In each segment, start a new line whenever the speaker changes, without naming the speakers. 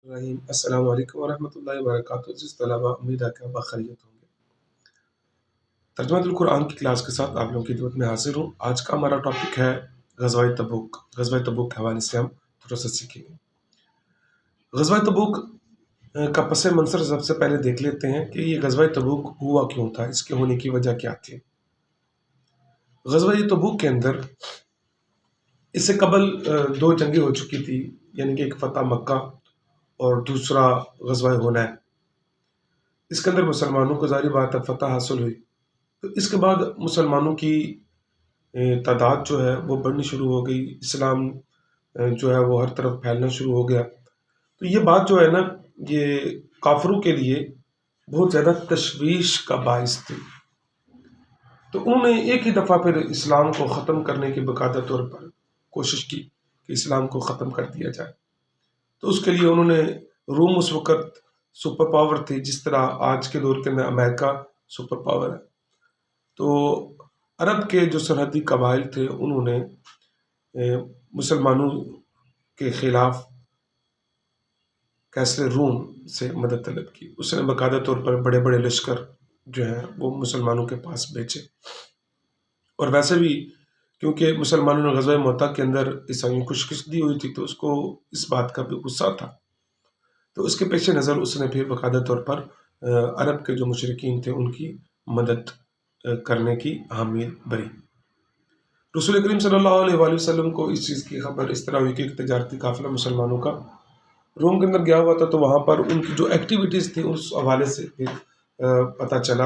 रहीम अस्सलाम वालेकुम वरहमतुल्लाहि वबरकातुहू। जिस तलबा, उम्मीद है कि आप खैरियत होंगे। तर्जुमातुल कुरान की क्लास के साथ आप लोगों की खिदमत में हाजिर हूँ। आज का हमारा टॉपिक है ग़ज़वा तबूक। ग़ज़वा तबूक के हवाले से हम थोड़ा सा सीखेंगे। ग़ज़वा तबूक का पस मंज़र सबसे पहले देख लेते हैं कि ये ग़ज़वा तबूक हुआ क्यों था, इसके होने की वजह क्या थी। ग़ज़वा तबूक के अंदर इससे कबल दो जंगें हो चुकी थी, यानी कि एक फ़तह मक्का और दूसरा ग़ज़वा हुनैन। इसके अंदर मुसलमानों को ज़ाहिर बात है फ़तह हासिल हुई। तो इसके बाद मुसलमानों की तादाद जो है वो बढ़नी शुरू हो गई, इस्लाम जो है वो हर तरफ फैलना शुरू हो गया। तो ये बात जो है ना, ये काफिरों के लिए बहुत ज़्यादा तशवीश का बाइस थी। तो उन्होंने एक ही दफ़ा फिर इस्लाम को ख़त्म करने की बाकायदा तौर पर कोशिश की कि इस्लाम को ख़त्म कर दिया जाए। तो उसके लिए उन्होंने, रूम उस वक़्त सुपर पावर थी, जिस तरह आज के दौर के अंदर अमेरिका सुपर पावर है। तो अरब के जो सरहदी कबाइल थे, उन्होंने मुसलमानों के ख़िलाफ़ कैसर रूम से मदद तलब की। उसने बाकायदा तौर पर बड़े बड़े लश्कर जो हैं वो मुसलमानों के पास भेजे। और वैसे भी क्योंकि मुसलमानों ने ग़ज़वा मुअत्ता के अंदर ईसाइयों को शिकस्त दी हुई थी, तो उसको इस बात का भी गुस्सा था। तो उसके पेश नज़र उसने फिर बाकायदा तौर पर अरब के जो मुशरिकीन थे उनकी मदद करने की हामीयत भरी। रसूल करीम सल्लल्लाहु अलैहि वसल्लम को इस चीज़ की खबर इस तरह हुई कि एक तजारती काफ़िला मुसलमानों का रोम के अंदर गया हुआ था। तो वहाँ पर उनकी जो एक्टिविटीज़ थी उस हवाले से फिर पता चला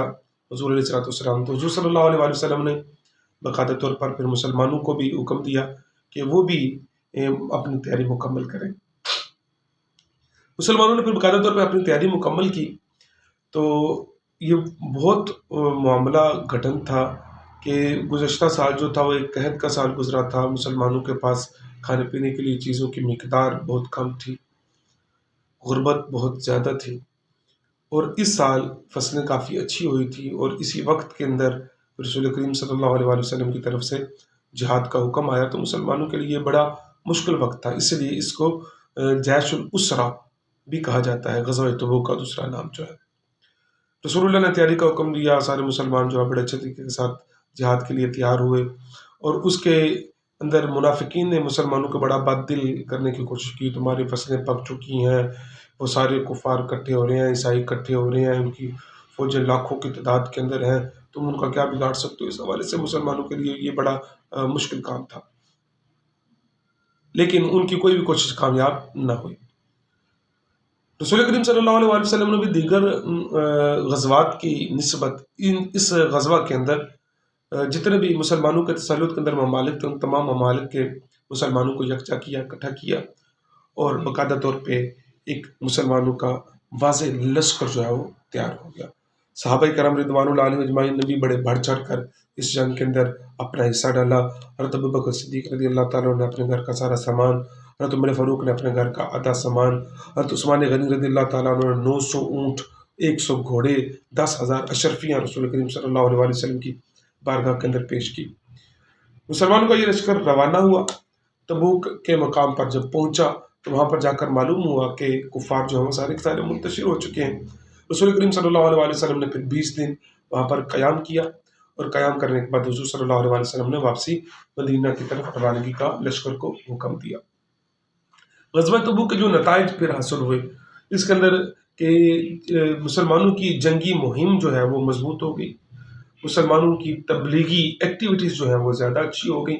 हुज़ूर अलैहिस्सलाम। तो हुज़ूर सल्लल्लाहु अलैहि वसल्लम ने बाकायदा तौर पर फिर मुसलमानों को भी हुक्म दिया कि वो भी अपनी तैयारी मुकम्मल करें। मुसलमानों ने फिर बाकायदा तौर पर अपनी तैयारी मुकम्मल की। तो ये बहुत मामला घटन था कि गुज़श्ता साल जो था वो एक कहत का साल गुज़रा था। मुसलमानों के पास खाने पीने के लिए चीज़ों की मिक़दार बहुत कम थी, गुर्बत बहुत ज़्यादा थी। और इस साल फसलें काफ़ी अच्छी हुई थी और इसी वक्त के अंदर रसूल करीम सल्लल्लाहु अलैहि वसल्लम की तरफ से जिहाद का हुक्म आया। तो मुसलमानों के लिए बड़ा मुश्किल वक्त था, इसलिए इसको जैशुल उसरा भी कहा जाता है। ग़ज़वा तबूक का दूसरा नाम जो है। रसूलुल्लाह ने तैयारी का हुक्म दिया, सारे मुसलमान जो है बड़े अच्छे तरीके के साथ जिहाद के लिए तैयार हुए। और उसके अंदर मुनाफिकीन ने मुसलमानों को बड़ा बददिल करने की कोशिश की। तुम्हारी फसलें पक चुकी हैं, वो सारे कुफ़ार इकट्ठे हो रहे हैं, ईसाई इकट्ठे हो रहे हैं, उनकी फ़ौजें लाखों की तादाद के अंदर हैं, तुम उनका क्या बिगाड़ सकते हो। इस हवाले से मुसलमानों के लिए ये बड़ा मुश्किल काम था, लेकिन उनकी कोई भी कोशिश कामयाब न हुई। रसूल करीम सल्लल्लाहु अलैहि वसल्लम ने भी दीगर ग़ज़वात की निस्बत इस ग़ज़वा के अंदर जितने भी मुसलमानों के तसल्लुत के अंदर ममालिक थे, उन तमाम ममालिक के मुसलमानों को यकजा किया, इकट्ठा किया और बाकायदा तौर पे एक मुसलमानों का वाज़ेह लश्कर जो है वो तैयार हो गया। सहाबाए करम रिदवानुल्लाह अलैहिम अजमाइन ने भी बड़े बढ़ चढ़ कर इस जंग के अंदर अपना हिस्सा डाला। हज़रत अबू बकर सिद्दीक़ रज़ियल्लाहु ताला ने अपने घर का सारा सामान, हज़रत उमर फ़ारूक ने अपने घर का आधा सामान, हज़रत उस्मान गनी रज़ियल्लाहु ताला ने 900 ऊँट, 100 घोड़े, 10,000 अशरफियाँ रसूल करीम सल्लल्लाहु अलैहि वसल्लम की बारगाह के अंदर पेश की। मुसलमानों का ये लश्कर रवाना हुआ। तबूक के मकाम पर जब पहुँचा तो वहाँ पर जाकर मालूम हुआ कि कुफ़ार जो हैं सारे के सारे मुंतशिर हो चुके हैं। रसूल करीम सल्लल्लाहु अलैहि वसल्लम ने फिर 20 दिन वहाँ पर क़याम किया और क़याम करने के बाद हुज़ूर सल्लल्लाहु अलैहि वसल्लम ने वापसी मदीना की तरफ रवानगी का लश्कर को हुक्म दिया। ग़ज़वा तबूक के जो नताइज फिर हासिल हुए, इसके अंदर कि मुसलमानों की जंगी मुहिम जो है वो मजबूत हो गई, मुसलमानों की तबलीगी एक्टिविटीज़ जो हैं वो ज़्यादा अच्छी हो गई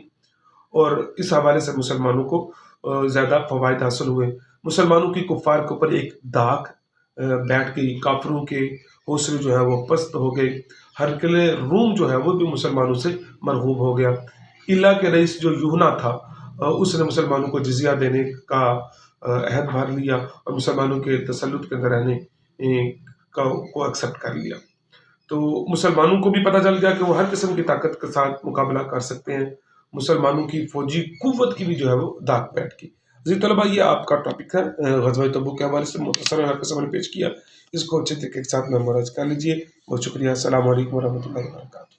और इस हवाले से मुसलमानों को ज़्यादा फ़वाइद हासिल हुए। मुसलमानों की कुफ़ार के ऊपर एक दाग बैठ गई, काफिरों के हौसले जो है वो पस्त हो गए। हरकले रूम जो है वो भी मुसलमानों से मरगूब हो गया। इला के रईस जो यूहना था, उसने मुसलमानों को जिज़िया देने का अहद भर लिया और मुसलमानों के तसल्लुत के अंदर रहने को एक्सेप्ट कर लिया। तो मुसलमानों को भी पता चल गया कि वो हर किस्म की ताकत के साथ मुकाबला कर सकते हैं। मुसलमानों की फ़ौजी कुव्वत की भी जो है वो दाग बैठ गई। जी तलबा, ये आपका टॉपिक है ग़ज़वा तबूक के हवाले से मुख्तसर आपके सामने पेश किया। इसको अच्छे तरीके के साथ मेमोराइज़ कर लीजिए। बहुत शुक्रिया। अस्सलामु अलैकुम वरहमतुल्लाहि वबरकातुहू।